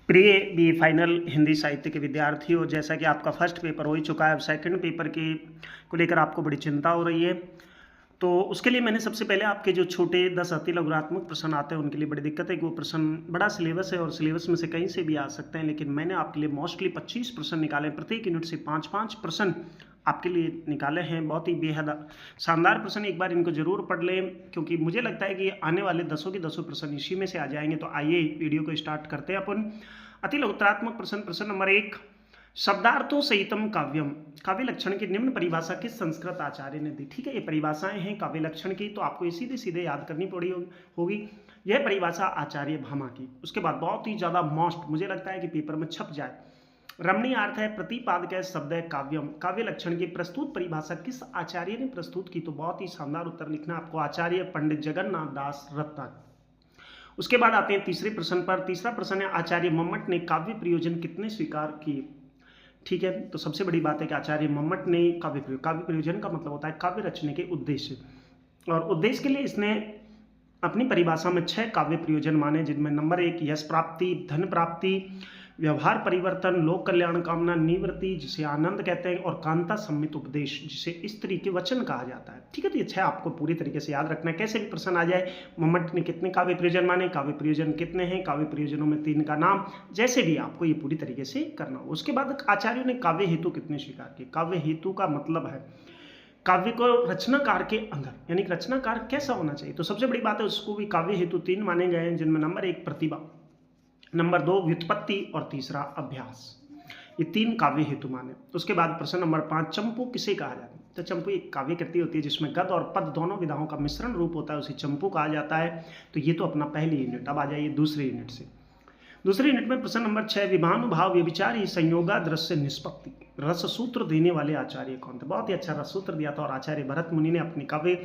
प्रिय B final Hindi साहित्य के विद्यार्थियों, जैसा कि आपका फर्स्ट पेपर हो ही चुका है, अब सेकंड पेपर के को लेकर आपको बड़ी चिंता हो रही है। तो उसके लिए मैंने सबसे पहले आपके जो छोटे 10 अति लघुरात्मक प्रश्न आते हैं उनके लिए बड़ी दिक्कत है कि वो प्रश्न बड़ा सिलेबस है और सिलेबस में से कहीं से भी आ सकते हैं, लेकिन मैंने आपके लिए मोस्टली 25 प्रश्न निकाले हैं। प्रत्येक यूनिट से 5-5 प्रश्न आपके लिए निकाले हैं। बहुत ही बेहद शानदार प्रश्न, एक बार इनको जरूर पढ़ लें क्योंकि मुझे लगता है कि आने वाले 10 के 10 प्रश्न इसी में से आ जाएंगे। तो आइए वीडियो को स्टार्ट करते हैं अपन। अति लघुत्रात्मक प्रश्न, प्रश्न नंबर 1, शब्दार्थों सहितम काव्यम, काव्य लक्षण की निम्न परिभाषा किस संस्कृत आचार्य ने दी। ठीक है, ये परिभाषाएं हैं काव्य लक्षण की, तो आपको सीधे सीधे याद करनी पड़ी होगी। यह परिभाषा आचार्य भामा की। उसके बाद बहुत ही ज्यादा मोस्ट, मुझे लगता है कि पेपर में छप जाए, रमणीय अर्थ है प्रतिपादक शब्द है काव्यम, काव्य लक्षण की प्रस्तुत परिभाषा किस आचार्य ने प्रस्तुत की। तो बहुत ही शानदार उत्तर लिखना आपको, आचार्य पंडित जगन्नाथ दास रत्नाकर। उसके बाद आते हैं तीसरे प्रश्न पर। तीसरा प्रश्न है, आचार्य मम्मट ने काव्य प्रयोजन कितने स्वीकार किए। ठीक है, तो सबसे बड़ी बात है कि आचार्य मम्मट ने काव्य प्रयोजन का मतलब होता है काव्य रचने के उद्देश्य, और उद्देश्य के लिए इसने अपनी परिभाषा में 6 काव्य प्रयोजन माने, जिनमें नंबर 1 यश प्राप्ति, धन प्राप्ति, व्यवहार परिवर्तन, लोक कल्याण कामना, निवृत्ति जिसे आनंद कहते हैं, और कांता सम्मित उपदेश जिसे स्त्री के वचन कहा जाता है। ठीक है, तो ये 6 आपको पूरी तरीके से याद रखना है, कैसे भी प्रश्न आ जाए। मम्मट ने कितने काव्य प्रयोजन माने, काव्य प्रयोजन कितने हैं, काव्य प्रयोजनों में 3 का नाम, जैसे भी आपको ये पूरी तरीके से करना हो। उसके बाद आचार्यों ने काव्य हेतु कितने स्वीकार किए। काव्य हेतु का मतलब है काव्य को रचनाकार के अंदर, यानी कि रचनाकार कैसा होना चाहिए। तो सबसे बड़ी बात है, उसको भी काव्य हेतु 3 माने गए हैं, जिनमें नंबर 1 प्रतिभा, नंबर 2 व्युत्पत्ति, और तीसरा अभ्यास। ये 3 काव्य हेतु माने। उसके बाद प्रश्न नंबर 5, चंपू किसे कहा जाता है। तो चंपू एक काव्य कृति होती है जिसमें गद्य और पद्य दोनों विधाओं का मिश्रण रूप होता है, उसे चंपू कहा जाता है। तो ये तो अपना पहली यूनिट। अब आ जाइए दूसरी यूनिट से। दूसरी यूनिट में प्रश्न नंबर 6, विभानुभाव व्यभिचारी संयोगा दृश्य निष्पत्ति, रस सूत्र देने वाले आचार्य कौन थे। बहुत ही अच्छा रस सूत्र दिया था, और आचार्य भरत मुनि ने अपने काव्य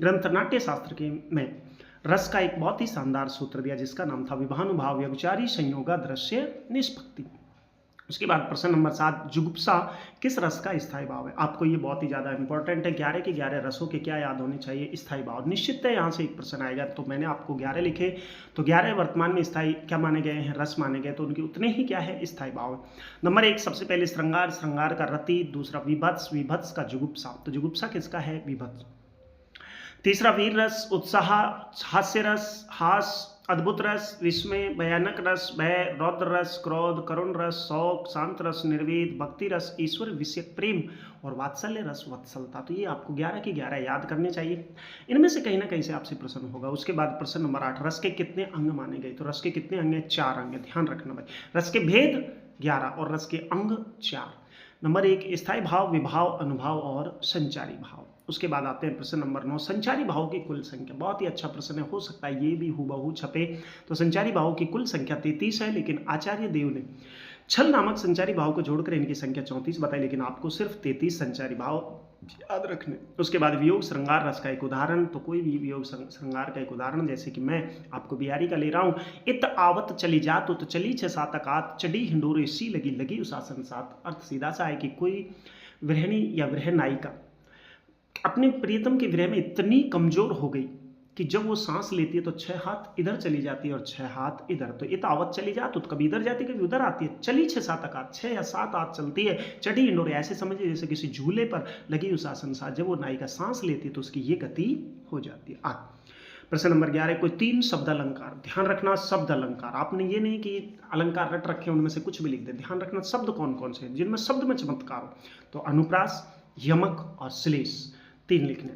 ग्रंथ नाट्य शास्त्र के में रस का एक बहुत ही शानदार सूत्र दिया, जिसका नाम था विभानुभाव व्यभिचारी संयोगा दृश्य निष्पत्ति। उसके बाद प्रश्न नंबर 7, जुगुप्सा किस रस का स्थायी भाव है। आपको ये बहुत ही ज्यादा इंपॉर्टेंट है। 11 के 11 रसों के क्या याद होने चाहिए, स्थायी भाव। निश्चित है यहाँ से एक प्रश्न आएगा, तो मैंने आपको 11 लिखे, तो 11 वर्तमान में स्थायी क्या माने गए हैं, रस माने गए, तो उनके उतने ही क्या है, स्थायी भाव। नंबर 1 सबसे पहले श्रृंगार, श्रृंगार का रति। दूसरा विभत्स, विभत्स का जुगुप्सा, तो जुगुप्सा किसका है, विभत्स। तीसरा वीर रस, उत्साह, हास्य रस, हास, अद्भुत रस, विस्मय, भयानक रस, भय, रौद्र रस, क्रोध, करुण रस, शोक, शांत रस, निर्वेद, भक्ति रस, ईश्वर विषय प्रेम, और वात्सल्य रस, वत्सलता। तो ये आपको 11 के 11 याद करने चाहिए। इनमें से कहीं ना कहीं से आपसे प्रश्न होगा। उसके बाद प्रश्न नंबर 8, रस के कितने अंग माने गए। तो रस के कितने अंग हैं, 4 अंग। ध्यान रखना भाई, रस के भेद 11 और रस के अंग 4। नंबर 1 स्थायी भाव, विभाव, अनुभाव और संचारी भाव। उसके बाद आते हैं प्रश्न नंबर 9, संचारी भाव की कुल संख्या। बहुत ही अच्छा प्रश्न है, हो सकता है ये भी हूबहू छपे। तो संचारी भाव की कुल संख्या 33 है, लेकिन आचार्य देव ने छल नामक संचारी भाव को जोड़कर इनकी संख्या 34 बताई, लेकिन आपको सिर्फ 33 संचारी भाव याद रखने। उसके बाद वियोग श्रृंगार रस का एक उदाहरण, तो कोई भी वियोग श्रृंगार का एक उदाहरण, जैसे कि मैं आपको बिहारी का ले रहा हूँ। इत आवत चली जात, तो चली 6-7 अकात, चढ़ी हिंडोरे सी लगी, लगी उसासन सात। अर्थ सीधा सा है कि कोई गृहिणी या गृह नायिका अपने प्रियतम के विरह में इतनी कमजोर हो गई कि जब वो सांस लेती है तो 6 हाथ इधर चली जाती है और 6 हाथ इधर। तो इत आवत चली जात, तो कभी इधर जाती है कभी उधर आती है। चली 6-7 अकात, 6 या 7 हाथ चलती है। चढ़ी इंडोरे, ऐसे समझिए जैसे किसी झूले पर लगी उस आसन साथ। जब वो नायिका सांस लेती है तो उसकी ये गति हो जाती है। प्रश्न नंबर 11, कोई 3 शब्द अलंकार। ध्यान रखना, शब्द अलंकार, आपने ये नहीं कि अलंकार रट रखे उनमें से कुछ भी लिख दे। ध्यान रखना शब्द कौन कौन से हैं जिनमें शब्द में चमत्कार हो। तो अनुप्रास, यमक और श्लेष, 3 लिखने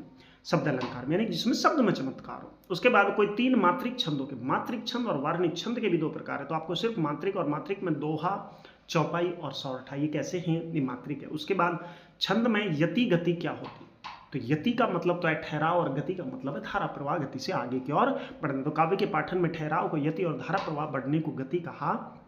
शब्द अलंकार में, यानी जिसमें शब्द में चमत्कार हो। उसके बाद कोई 3 मात्रिक छंदों के, मात्रिक छंद और वार्णिक छंद के भी 2 प्रकार है। तो आपको सिर्फ मात्रिक, और मात्रिक में दोहा, चौपाई और सौरठा, ये कैसे हैं, ये मात्रिक है। उसके बाद छंद में यति गति क्या होती है। तो यति का मतलब तो है ठहराव, और गति का मतलब है धारा प्रवाह, गति से आगे की ओर बढ़ना। तो काव्य के पाठन में ठहराव को यति और धारा प्रवाह बढ़ने को गति कहा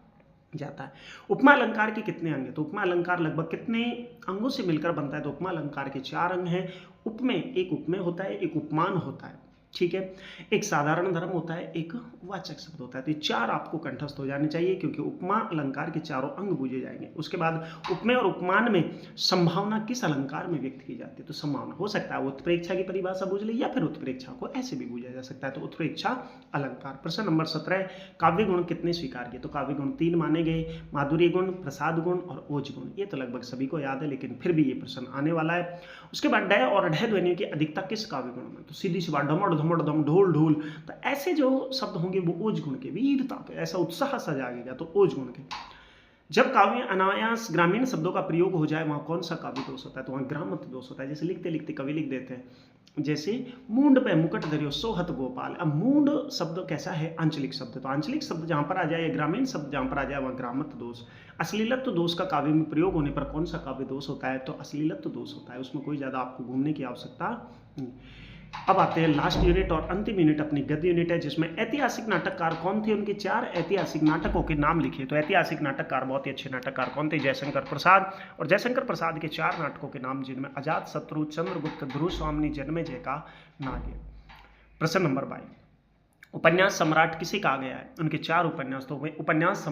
जाता है। उपमा अलंकार के कितने अंग हैं। तो उपमा अलंकार लगभग कितने अंगों से मिलकर बनता है। तो उपमा अलंकार के 4 अंग हैं। उपमेय, एक उपमेय होता है, एक उपमान होता है, ठीक है। एक साधारण धर्म होता है, एक वाचक शब्द होता है। तो ये 4 आपको कंठस्थ हो जाने चाहिए, क्योंकि उपमा अलंकार के चारों अंग बूझे जाएंगे। उसके बाद उपमेय और उपमान में संभावना किस अलंकार में व्यक्त की जाती है? तो संभावना हो सकता है उत्प्रेक्षा की परिभाषा बूझ ली, या फिर उत्प्रेक्षा को ऐसे भी बूझा जा सकता है, तो उत्प्रेक्षा अलंकार। प्रश्न नंबर 17, काव्य गुण कितने स्वीकार किए? तो काव्य गुण 3 माने गए, माधुर्य गुण, प्रसाद गुण और ओज गुण। ये तो लगभग सभी को याद है, लेकिन फिर भी ये प्रश्न आने वाला है। उसके बाद डय और ढय ध्वनियों की अधिकता किस काव्य गुण में? तो सीधी सी बात, ढमड़ धमड़ धम, ढोल ढोल। तो ऐसे जो शब्द होंगे वो ओज गुण के, वीरता के, ऐसा उत्साह सा जागेगा, तो ओज गुण के। जब काव्य अनायास ग्रामीण शब्दों का प्रयोग हो जाए, वहां कौन सा काव्य दोष होता है? तो वहां ग्रामत्व दोष होता है। जैसे लिखते लिखते कवि लिख देते हैं, जैसे मूंड पे मुकुट धरियो सोहत गोपाल। अब मूंड शब्द कैसा है? आंचलिक शब्द। तो आंचलिक शब्द जहां पर आ जाए, ग्रामीण शब्द जहां पर आ जाए, वहां ग्रामत्व दोष। अश्लीलत्व दोष का काव्य में प्रयोग होने पर कौन सा काव्य दोष होता है? तो अश्लीलत्व दोष होता है। उसमें कोई ज्यादा आपको घूमने की आवश्यकता नहीं। अब आते हैं लास्ट यूनिट और अंतिम यूनिट, अपनी गद्य यूनिट है, जिसमें ऐतिहासिक नाटककार कौन थे, उनके 4 ऐतिहासिक नाटकों के नाम लिखिए। तो ऐतिहासिक नाटककार, बहुत ही अच्छे नाटककार कौन थे? जयशंकर प्रसाद। और जयशंकर प्रसाद के 4 नाटकों के नाम, जिनमें अजात शत्रु, चंद्रगुप्त, ध्रुव स्वामिनी, जन्मेजय का नाग्य। प्रश्न नंबर 22, उपन्यास सम्राट किसे कहा गया है? उनके 4 उपन्यास। तो उपन्यास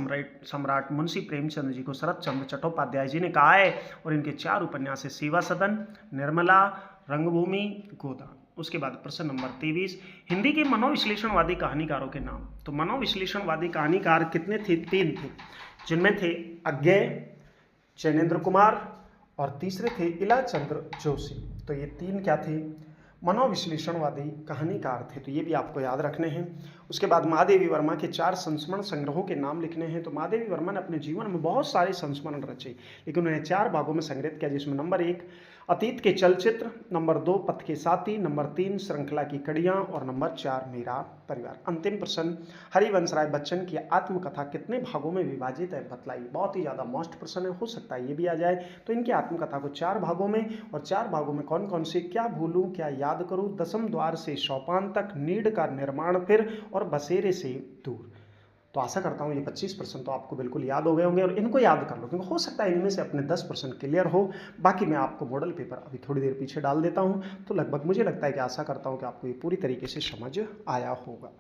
सम्राट मुंशी प्रेमचंद जी को शरत चंद्र चट्टोपाध्याय जी ने कहा है, और इनके 4 उपन्यास है सेवा सदन, निर्मला, रंगभूमि, गोदान। उसके बाद प्रश्न नंबर 23, हिंदी के मनोविश्लेषणवादी कहानीकारों के नाम। तो मनोविश्लेषणवादी कहानीकार कितने थे? 3 थे, जिनमें थे अज्ञेय, चैनेन्द्र कुमार, और तीसरे थे इलाचंद्र जोशी। तो ये 3 क्या थे? मनोविश्लेषणवादी कहानीकार थे। तो ये भी आपको याद रखने हैं। उसके बाद महादेवी वर्मा के 4 संस्मरण संग्रहों के नाम लिखने हैं। तो महादेवी वर्मा ने अपने जीवन में बहुत सारे संस्मरण रचे, लेकिन उन्हें 4 भागों में संग्रहित किया, जिसमें नंबर 1 अतीत के चलचित्र, नंबर 2 पथ के साथी, नंबर 3 श्रृंखला की कड़ियाँ, और नंबर 4 मेरा परिवार। अंतिम प्रश्न, हरिवंश राय बच्चन की आत्मकथा कितने भागों में विभाजित है? बतलाइए। बहुत ही ज़्यादा मोस्ट प्रश्न है, हो सकता है ये भी आ जाए। तो इनकी आत्मकथा को 4 भागों में, और 4 भागों में कौन कौन से? क्या भूलूं क्या याद करूं, दसम द्वार से सोपान तक, नीड का निर्माण फिर, और बसेरे से दूर। तो आशा करता हूँ ये 25 प्रश्न तो आपको बिल्कुल याद हो गए होंगे, और इनको याद कर लो, क्योंकि हो सकता है इनमें से अपने 10 प्रश्न क्लियर हो। बाकी मैं आपको मॉडल पेपर अभी थोड़ी देर पीछे डाल देता हूँ। तो लगभग मुझे लगता है कि आशा करता हूँ कि आपको ये पूरी तरीके से समझ आया होगा।